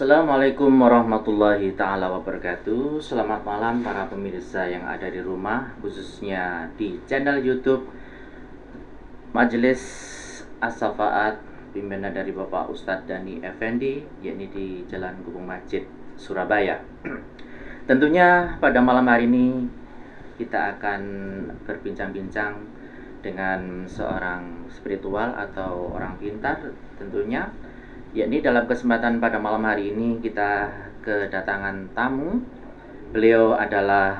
Assalamualaikum warahmatullahi ta'ala wabarakatuh. Selamat malam para pemirsa yang ada di rumah, khususnya di channel YouTube Majelis As-Safaat pimpinan dari Bapak Ustadz Dhani Effendi, yakni di Jalan Gubeng Masjid, Surabaya. Tentunya pada malam hari ini kita akan berbincang-bincang dengan seorang spiritual atau orang pintar tentunya, yakni dalam kesempatan pada malam hari ini kita kedatangan tamu. Beliau adalah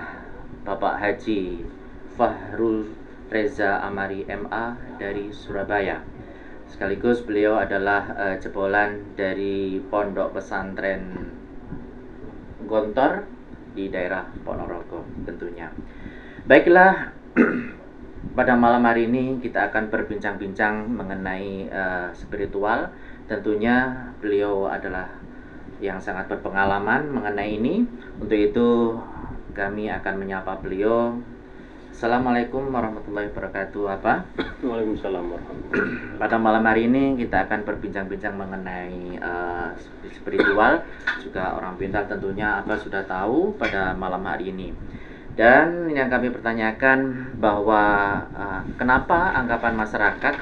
Bapak Haji Fahrul Reza Amari MA dari Surabaya. Sekaligus beliau adalah jebolan dari Pondok Pesantren Gontor di daerah Ponorogo tentunya. Baiklah, pada malam hari ini kita akan berbincang-bincang mengenai spiritual. Tentunya beliau adalah yang sangat berpengalaman mengenai ini. Untuk itu kami akan menyapa beliau. Assalamualaikum warahmatullahi wabarakatuh. Apa? Waalaikumsalam warahmatullahi wabarakatuh. Pada malam hari ini kita akan berbincang-bincang mengenai spiritual, juga orang pintar tentunya. Apa sudah tahu pada malam hari ini. Dan yang kami pertanyakan bahwa kenapa anggapan masyarakat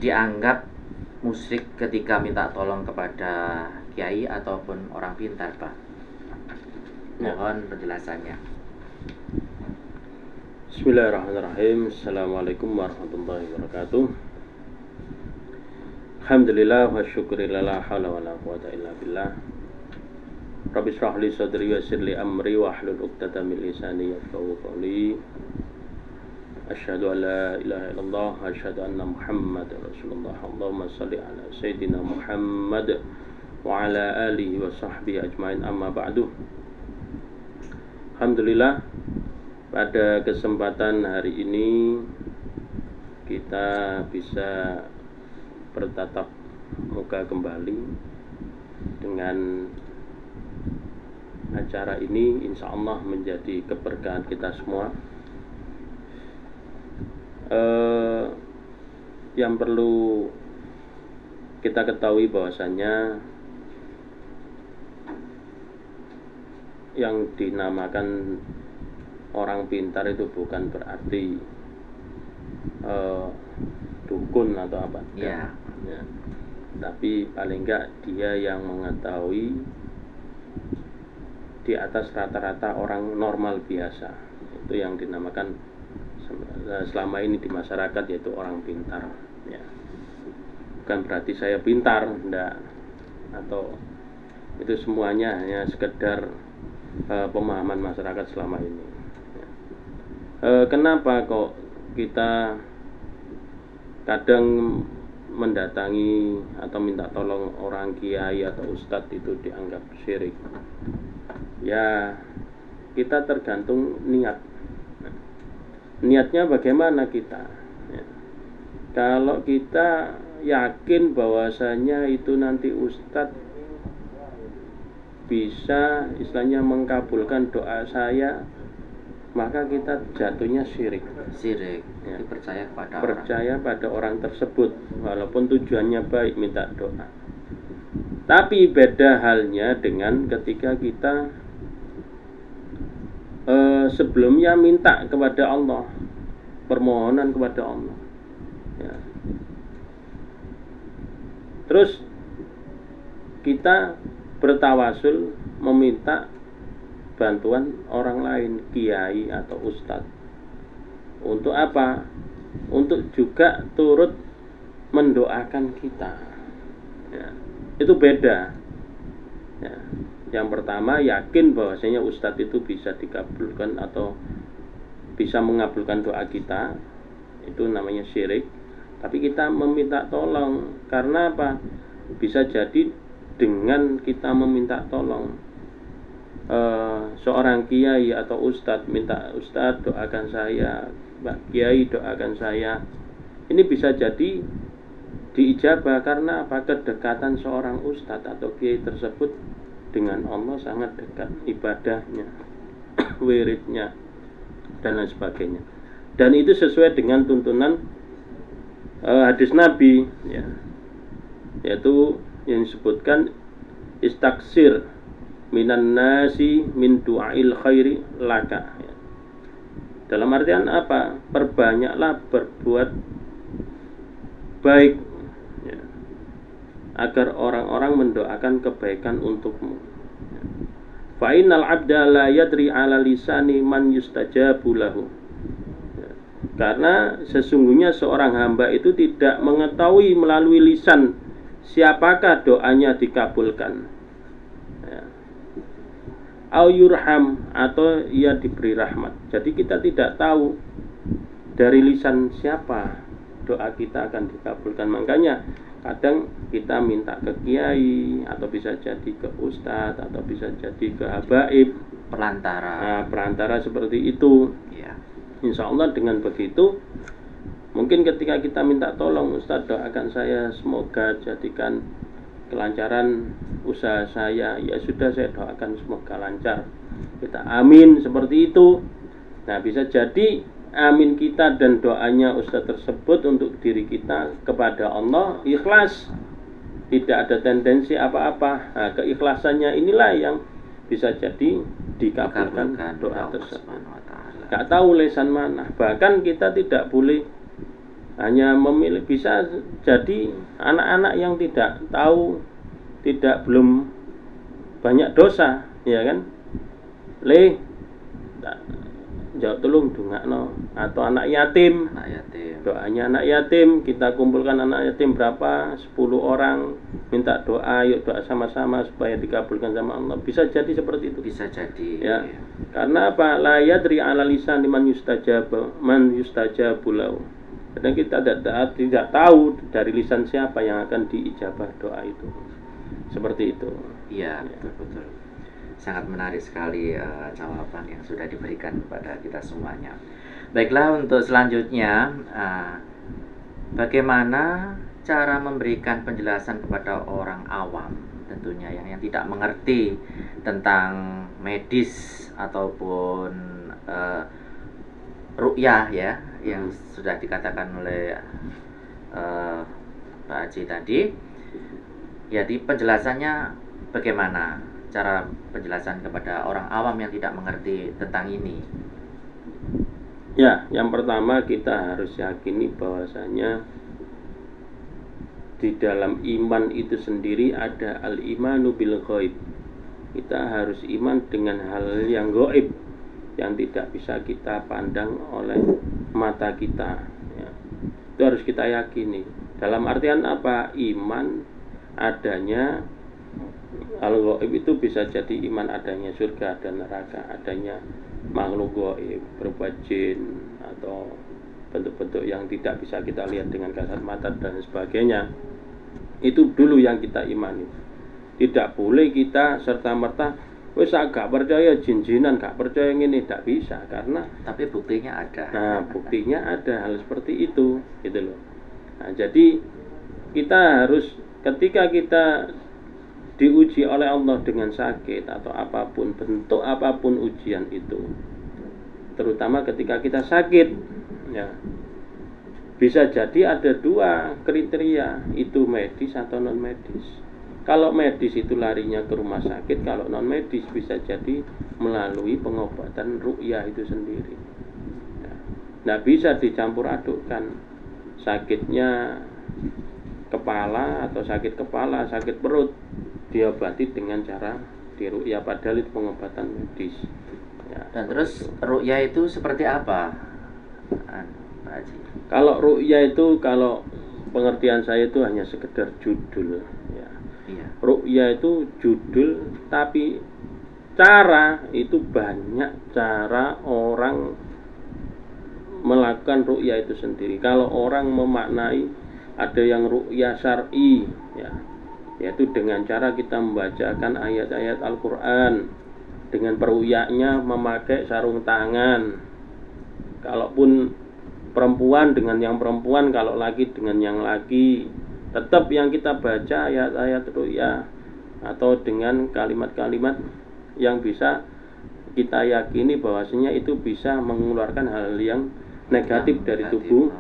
dianggap musyrik ketika minta tolong kepada kiai ataupun orang pintar, Pak? Mohon penjelasannya. Bismillahirrahmanirrahim. Assalamualaikum warahmatullahi wabarakatuh. Alhamdulillah wa syukurillah, la hawla wa la quwata illa billah. Rabbi shrah li sadri wa yassir li amri wa hlul 'uqdatam min lisani yafqahu qawli. Asyhadu an la ilaha illallah wa asyhadu anna Muhammadar Rasulullah. Allahumma shalli ala sayyidina Muhammad wa ala alihi wa sahbihi ajmain, amma ba'du. Alhamdulillah, pada kesempatan hari ini kita bisa bertatap muka kembali dengan acara ini. Insya Allah menjadi keberkahan kita semua. Yang perlu kita ketahui bahwasanya yang dinamakan orang pintar itu bukan berarti dukun atau apa, ya. Tapi paling enggak dia yang mengetahui di atas rata-rata orang normal biasa. Itu yang dinamakan selama ini di masyarakat, yaitu orang pintar, ya. Bukan berarti saya pintar, enggak, atau itu semuanya hanya sekedar pemahaman masyarakat selama ini, ya. Kenapa kok kita kadang mendatangi atau minta tolong orang kiai atau ustadz itu dianggap syirik? Ya, kita tergantung niat. Niatnya bagaimana kita, ya. Kalau kita yakin bahwasanya itu nanti ustadz bisa istilahnya mengkabulkan doa saya, maka kita jatuhnya syirik, Ya. Percaya pada orang tersebut, walaupun tujuannya baik, minta doa. Tapi beda halnya dengan ketika kita sebelumnya minta kepada Allah, permohonan kepada Allah, ya. Terus kita bertawasul meminta bantuan orang lain, kiai atau ustadz. Untuk apa? Untuk juga turut mendoakan kita, ya. Itu beda, ya. Yang pertama, yakin bahwasanya ustadz itu bisa dikabulkan atau bisa mengabulkan doa kita, itu namanya syirik. Tapi kita meminta tolong, karena apa? Bisa jadi dengan kita meminta tolong seorang kiai atau ustadz, minta ustadz doakan saya, Mbak Kiai doakan saya, ini bisa jadi diijabah. Karena apa? Kedekatan seorang ustadz atau kiai tersebut dengan Allah sangat dekat, ibadahnya, wiridnya, dan lain sebagainya. Dan itu sesuai dengan tuntunan hadis Nabi, ya, yaitu yang disebutkan istaksir minan nasi min du'ail khairi laka. Dalam artian apa? Perbanyaklah berbuat baik ya, agar orang-orang mendoakan kebaikan untukmu. Fa innal 'abda la yadri 'ala lisani man yustajabu lahu. Karena sesungguhnya seorang hamba itu tidak mengetahui melalui lisan siapakah doanya dikabulkan. Au yurham, atau ia diberi rahmat. Jadi kita tidak tahu dari lisan siapa doa kita akan dikabulkan. Makanya kadang kita minta ke kiai, atau bisa jadi ke ustadz, atau bisa jadi ke habaib, perantara. Nah, perantara seperti itu Ya. Insya Allah dengan begitu, mungkin ketika kita minta tolong, Ustadz doakan saya semoga jadikan kelancaran usaha saya, ya sudah saya doakan semoga lancar, kita amin seperti itu. Nah, bisa jadi amin kita dan doanya Ustadz tersebut untuk diri kita kepada Allah ikhlas, tidak ada tendensi apa-apa. Nah, keikhlasannya inilah yang bisa jadi dikabulkan doa tersebut. Gak tahu lesan mana, bahkan kita tidak boleh hanya memilih. Bisa jadi anak-anak yang tidak tahu, belum banyak dosa, ya kan, jauh tolong dongakno, atau anak yatim, doanya anak yatim, kita kumpulkan anak yatim berapa, 10 orang, minta doa, yuk doa sama-sama supaya dikabulkan sama Allah. Bisa jadi seperti itu. Bisa jadi ya. Karena apa? La yadri 'ala lisan man yustajabu lahu. Karena kita tidak tahu dari lisan siapa yang akan diijabah doa itu. Seperti itu. Iya, betul-betul. Sangat menarik sekali jawaban yang sudah diberikan kepada kita semuanya. Baiklah, untuk selanjutnya, bagaimana cara memberikan penjelasan kepada orang awam, tentunya yang tidak mengerti tentang medis ataupun ru'yah ya, yang sudah dikatakan oleh Pak Haji tadi. Jadi penjelasannya bagaimana cara penjelasan kepada orang awam yang tidak mengerti tentang ini? Ya, yang pertama kita harus yakini bahwasanya di dalam iman itu sendiri ada al-imanu bil ghaib. Kita harus iman dengan hal yang gaib, yang tidak bisa kita pandang oleh mata kita ya. Itu harus kita yakini. Dalam artian apa? Iman adanya al-ghaib itu bisa jadi iman adanya surga dan neraka, adanya makhluk gaib berupa jin atau bentuk-bentuk yang tidak bisa kita lihat dengan kasat mata dan sebagainya. Itu dulu yang kita imani. Tidak boleh kita serta-merta wes gak percaya jin-jinan, gak percaya ini, tidak bisa, karena tapi buktinya ada. Nah, buktinya ada hal seperti itu, gitu loh. Nah, jadi kita harus, ketika kita diuji oleh Allah dengan sakit atau apapun, bentuk apapun ujian itu, terutama ketika kita sakit ya, bisa jadi ada dua kriteria, itu medis atau non medis. Kalau medis itu larinya ke rumah sakit, kalau non medis bisa jadi melalui pengobatan ru'yah itu sendiri ya. Nah, bisa dicampur adukkan sakitnya kepala atau sakit kepala, sakit perut, diobati dengan cara diru'yah, padahal itu pengobatan medis ya. Dan terus ru'yah itu seperti apa, Pak Haji? Kalau ru'yah itu, kalau pengertian saya itu hanya sekedar judul ya. Iya. Ru'yah itu judul, tapi cara itu banyak cara orang melakukan ru'yah itu sendiri. Kalau orang memaknai, ada yang ru'yah syar'i ya, yaitu dengan cara kita membacakan ayat-ayat Al-Quran, dengan peru'yahnya memakai sarung tangan. Kalaupun perempuan dengan yang perempuan, kalau laki dengan yang laki, tetap yang kita baca ayat-ayat ru'yah atau dengan kalimat-kalimat yang bisa kita yakini bahwasanya itu bisa mengeluarkan hal yang negatif dari tubuh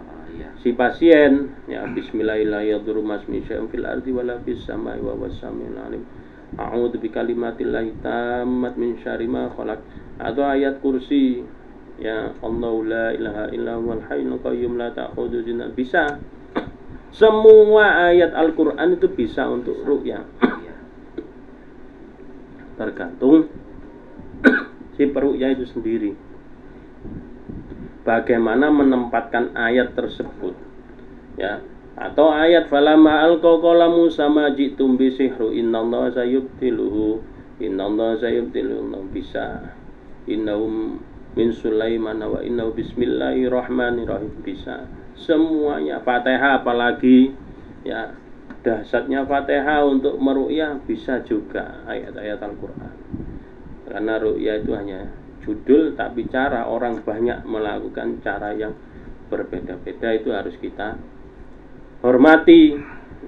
si pasien ya. Bismillahirrahmanirrahim, fil ardi wala fis samai wa was samiul alim. a'udzu bikalimatillahi tammat min syarri ma khalaq, atau ayat kursi, ya Allahu la ilaha illa huwal hayyul qayyum la ta'khudhuhu sinatun. Bisa. Semua ayat Al-Qur'an itu bisa untuk ruqyah. Tergantung si peruqyah itu sendiri bagaimana menempatkan ayat tersebut, ya. Atau ayat falamma alqaqala Musa ma jitum bi sihru innallaha sayubtiluhu bisa, innahum min Sulaiman wa innahu bismillahirrahmanirrahim bisa. Semuanya. Fatihah apalagi, ya, dahsyatnya Fatihah untuk meruqyah bisa juga ayat-ayat Al-Qur'an. Karena ruqyah itu hanya judul, tapi cara orang banyak melakukan cara yang berbeda-beda, itu harus kita hormati,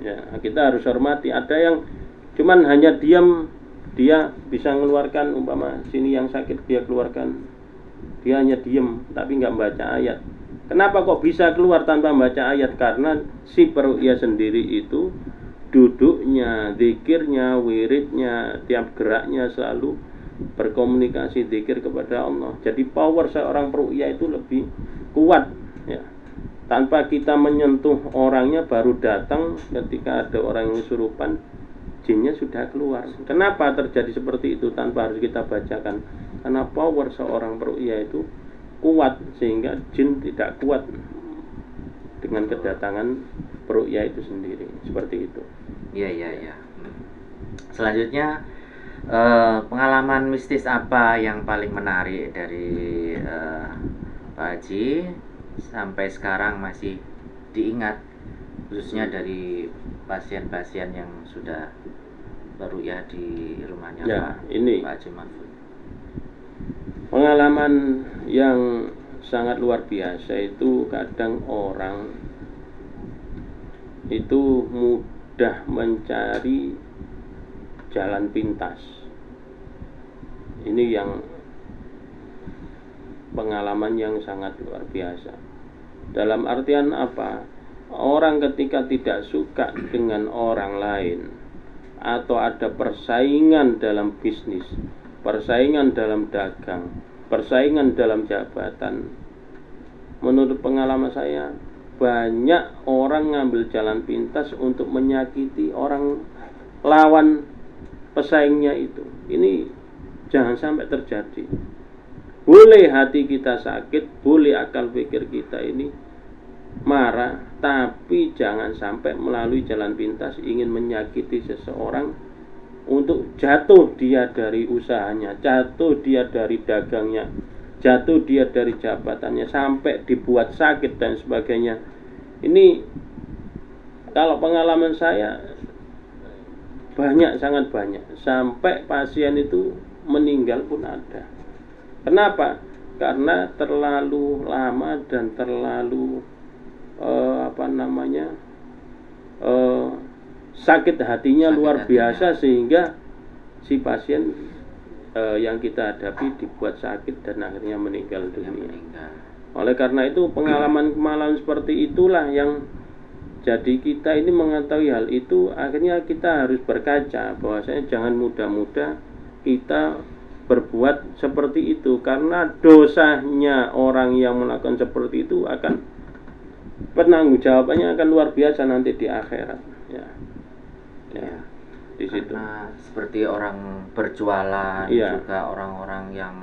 ya. Kita harus hormati. Ada yang cuman hanya diam, dia bisa mengeluarkan, umpama sini yang sakit dia keluarkan, dia hanya diam tapi nggak membaca ayat. Kenapa kok bisa keluar tanpa membaca ayat? Karena si peruqyah sendiri itu duduknya, zikirnya, wiridnya, tiap geraknya selalu berkomunikasi zikir kepada Allah. Jadi power seorang peruqyah itu lebih kuat, ya. Tanpa kita menyentuh orangnya, baru datang ketika ada orang yang kesurupan, jinnya sudah keluar. Kenapa terjadi seperti itu tanpa harus kita bacakan? Karena power seorang peruqyah itu kuat, sehingga jin tidak kuat dengan kedatangan peruqyah itu sendiri. Seperti itu. Iya. Selanjutnya, pengalaman mistis apa yang paling menarik dari Pak Haji sampai sekarang masih diingat, khususnya dari pasien-pasien yang sudah beruqyah di rumahnya, ya, ini Pak Haji Mahfud? Pengalaman yang sangat luar biasa itu, kadang orang itu mudah mencari jalan pintas. Ini yang pengalaman yang sangat luar biasa. Dalam artian apa? Orang ketika tidak suka dengan orang lain, atau ada persaingan dalam bisnis, persaingan dalam dagang, persaingan dalam jabatan, menurut pengalaman saya, banyak orang ngambil jalan pintas untuk menyakiti orang lawan pesaingnya itu. Ini jangan sampai terjadi. Boleh hati kita sakit, boleh akal pikir kita ini marah, tapi jangan sampai melalui jalan pintas ingin menyakiti seseorang untuk jatuh dia dari usahanya, jatuh dia dari dagangnya, jatuh dia dari jabatannya, sampai dibuat sakit dan sebagainya. Ini kalau pengalaman saya banyak, sangat banyak, sampai pasien itu meninggal pun ada. Kenapa? Karena terlalu lama dan terlalu sakit hatinya luar biasa, sehingga si pasien yang kita hadapi dibuat sakit dan akhirnya meninggal dunia. Oleh karena itu, pengalaman-pengalaman seperti itulah yang jadi kita ini mengetahui hal itu, akhirnya kita harus berkaca bahwasanya jangan mudah-mudah kita berbuat seperti itu, karena dosanya orang yang melakukan seperti itu akan penanggung jawabannya akan luar biasa nanti di akhirat, ya. Di situ. Karena seperti orang berjualan, juga orang-orang yang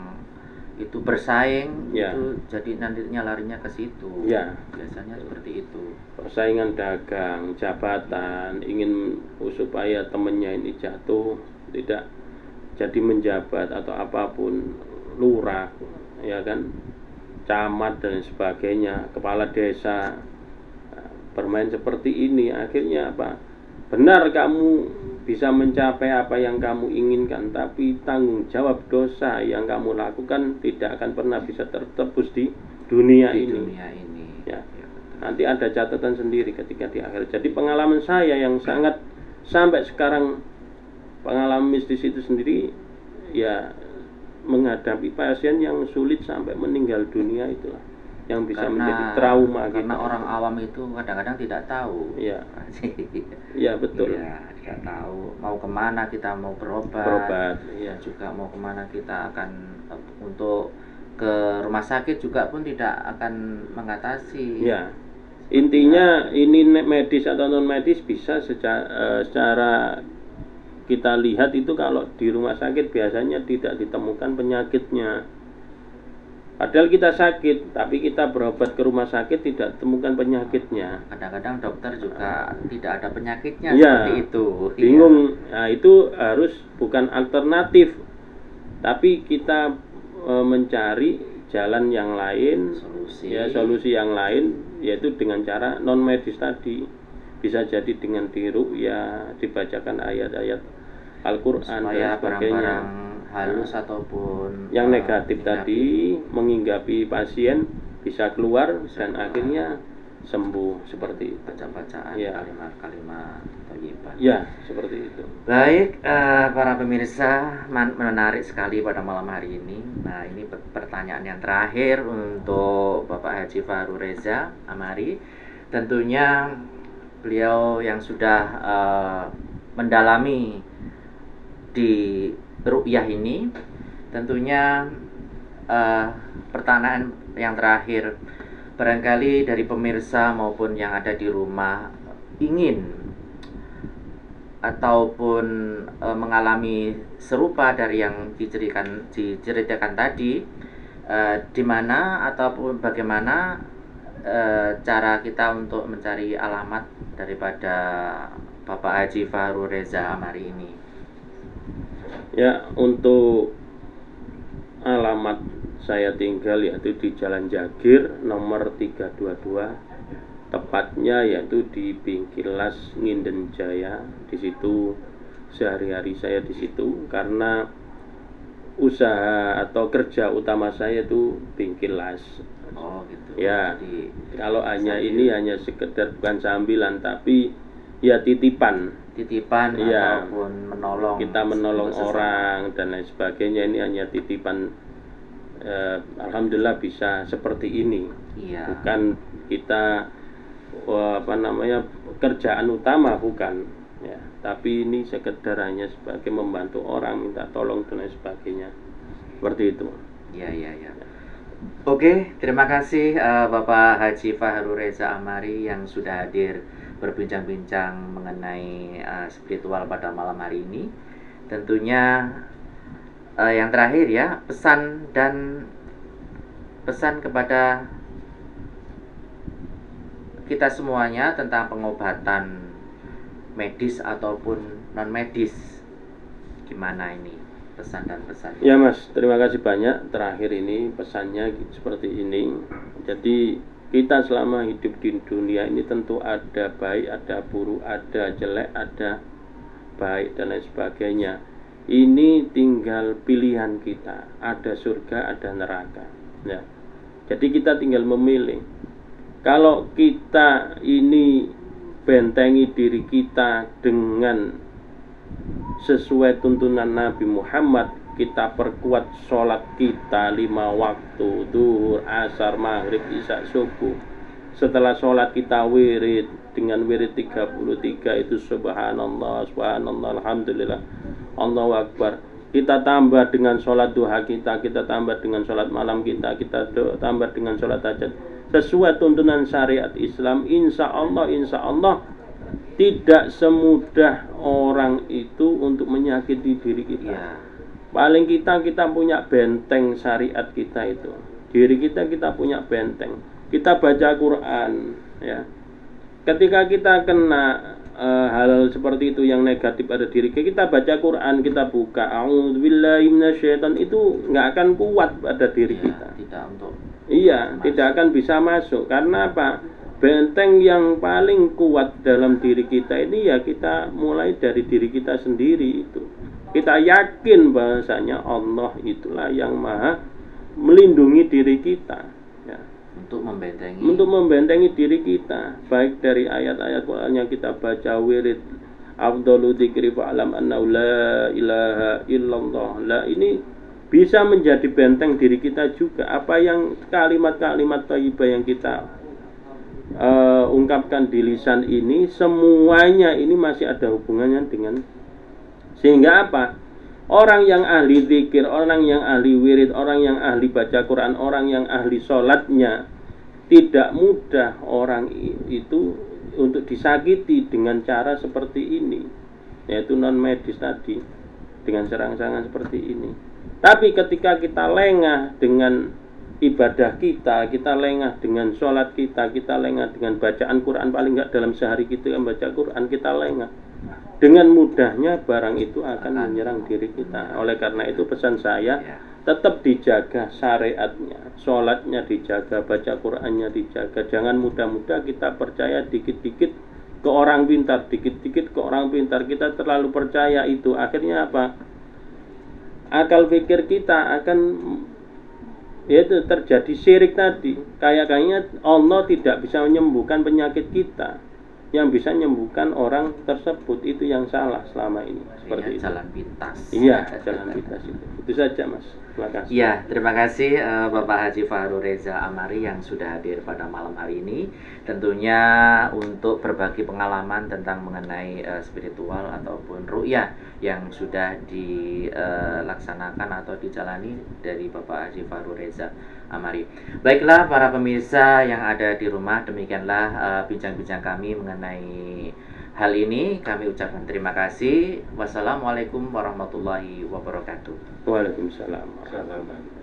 itu bersaing, itu jadi nantinya larinya ke situ. Biasanya seperti itu. Persaingan dagang, jabatan, ingin supaya temennya ini jatuh, tidak jadi menjabat atau apapun, lurah, ya kan, camat dan sebagainya, kepala desa, bermain seperti ini, akhirnya apa? Benar kamu bisa mencapai apa yang kamu inginkan, tapi tanggung jawab dosa yang kamu lakukan tidak akan pernah bisa tertebus di dunia ini. Ya. Nanti ada catatan sendiri ketika di akhir. Jadi pengalaman saya yang sangat sampai sekarang, pengalaman mistis itu sendiri, ya, menghadapi pasien yang sulit sampai meninggal dunia itulah. yang bisa Karena- menjadi trauma Karena kita. orang awam itu kadang-kadang tidak tahu. Iya. Iya, betul. Iya, tidak tahu mau kemana kita mau berobat. Berobat, iya. Juga mau kemana kita akan untuk ke rumah sakit juga pun tidak akan mengatasi. Ya, intinya ini medis atau non medis bisa secara kita lihat itu kalau di rumah sakit biasanya tidak ditemukan penyakitnya. Padahal kita sakit, tapi kita berobat ke rumah sakit tidak temukan penyakitnya. Kadang-kadang dokter juga tidak ada penyakitnya Iya, seperti itu. bingung. Nah, itu harus bukan alternatif, tapi kita mencari jalan yang lain, Solusi. ya solusi yang lain, yaitu dengan cara non medis tadi. Bisa jadi dengan diruqyah, dibacakan ayat-ayat Al-Quran Supaya dan sebagainya. barang-barang halus ataupun Yang negatif tadi menginggapi pasien bisa keluar dan akhirnya sembuh seperti itu. baca-bacaan Ya. kalimat-kalimat thayyibah. Ya, seperti itu. Baik, para pemirsa, menarik sekali pada malam hari ini. Nah, ini pertanyaan yang terakhir untuk Bapak Haji Fahru Reza Amari. Tentunya beliau yang sudah mendalami di ru'yah ini, tentunya pertanyaan yang terakhir, barangkali dari pemirsa maupun yang ada di rumah ingin ataupun mengalami serupa dari yang diceritakan tadi, di mana ataupun bagaimana cara kita untuk mencari alamat daripada Bapak Haji Fahru Reza Amari ini. Ya, untuk alamat saya tinggal yaitu di Jalan Jagir nomor 322, tepatnya yaitu di Bingkilas Nginden Jaya. Di situ sehari-hari saya di situ karena usaha atau kerja utama saya itu Bingkilas. Oh gitu. Ya, Jadi, kalau hanya ini hanya sekedar bukan sambilan tapi ya titipan. Iya. ataupun menolong. Kita menolong sesama. orang dan lain sebagainya, ini hanya titipan. Alhamdulillah bisa seperti ini. Iya. Bukan kita kerjaan utama, bukan ya, tapi ini sekedar hanya sebagai membantu orang, minta tolong dan lain sebagainya, seperti itu. Iya. Oke, terima kasih Bapak Haji Fahru Reza Amari yang sudah hadir berbincang-bincang mengenai spiritual pada malam hari ini. Tentunya yang terakhir ya, pesan kepada kita semuanya tentang pengobatan medis ataupun non medis, gimana ini pesan dan pesan? Ya Mas, terima kasih banyak. Terakhir ini pesannya seperti ini. Jadi kita selama hidup di dunia ini tentu ada baik, ada buruk, ada jelek, ada baik dan lain sebagainya. Ini tinggal pilihan kita. Ada surga, ada neraka. Ya. Jadi kita tinggal memilih. Kalau kita ini bentengi diri kita dengan sesuai tuntunan Nabi Muhammad, kita perkuat sholat kita 5 waktu, zuhur, asar, maghrib, isya, subuh. Setelah sholat kita wirid dengan wirid 33 itu subhanallah, subhanallah, alhamdulillah, Allahu akbar. Kita tambah dengan sholat duha kita tambah dengan sholat malam kita tambah dengan sholat hajat sesuai tuntunan syariat Islam. Insya Allah tidak semudah orang itu untuk menyakiti diri kita. Ya. Paling kita punya benteng syariat kita itu. Diri kita punya benteng. Kita baca Quran, ya. Ketika kita kena hal seperti itu yang negatif pada diri kita, baca Quran, kita buka a'udzubillahi minasyaiton, itu nggak akan kuat pada diri kita. Tidak untuk. Iya, tidak akan bisa masuk. Karena apa? Benteng yang paling kuat dalam diri kita ini ya kita mulai dari diri kita sendiri itu. Kita yakin bahasanya Allah itulah yang maha melindungi diri kita, ya. Untuk membentengi diri kita, baik dari ayat-ayat Quran yang kita baca, wirid afdalu dzikri fa'lam annahu la ilaha illallah. Lah ini bisa menjadi benteng diri kita juga. Apa yang kalimat-kalimat thayyibah yang kita ungkapkan di lisan ini, semuanya ini masih ada hubungannya dengan, sehingga apa? Orang yang ahli zikir, orang yang ahli wirid, orang yang ahli baca Quran, orang yang ahli sholatnya, tidak mudah orang itu untuk disakiti dengan cara seperti ini, yaitu non medis tadi, dengan serang-serangan seperti ini. Tapi ketika kita lengah dengan ibadah kita lengah dengan sholat kita lengah dengan bacaan Quran, paling enggak dalam sehari kita baca Quran, kita lengah, dengan mudahnya barang itu akan menyerang diri kita. Oleh karena itu pesan saya, tetap dijaga syariatnya, sholatnya dijaga, baca Qurannya dijaga. Jangan mudah-mudah kita percaya dikit-dikit ke orang pintar, dikit-dikit ke orang pintar. Kita terlalu percaya itu, akhirnya apa? Akal pikir kita akan, yaitu terjadi syirik tadi. Kayaknya Allah tidak bisa menyembuhkan penyakit kita, yang bisa menyembuhkan orang tersebut. Itu yang salah selama ini. Seperti itu. Jalan pintas. Iya, jalan pintas itu. Itu saja, Mas. Terima kasih. Iya, terima kasih Bapak Haji Fahrul Reza Amari yang sudah hadir pada malam hari ini. Tentunya untuk berbagi pengalaman tentang mengenai spiritual ataupun ru'yah yang sudah dilaksanakan atau dijalani dari Bapak Haji Fahrul Reza Amari. Baiklah para pemirsa yang ada di rumah, demikianlah bincang-bincang kami mengenai hal ini. Kami ucapkan terima kasih. Wassalamualaikum warahmatullahi wabarakatuh. Waalaikumsalam warahmatullahi wabarakatuh.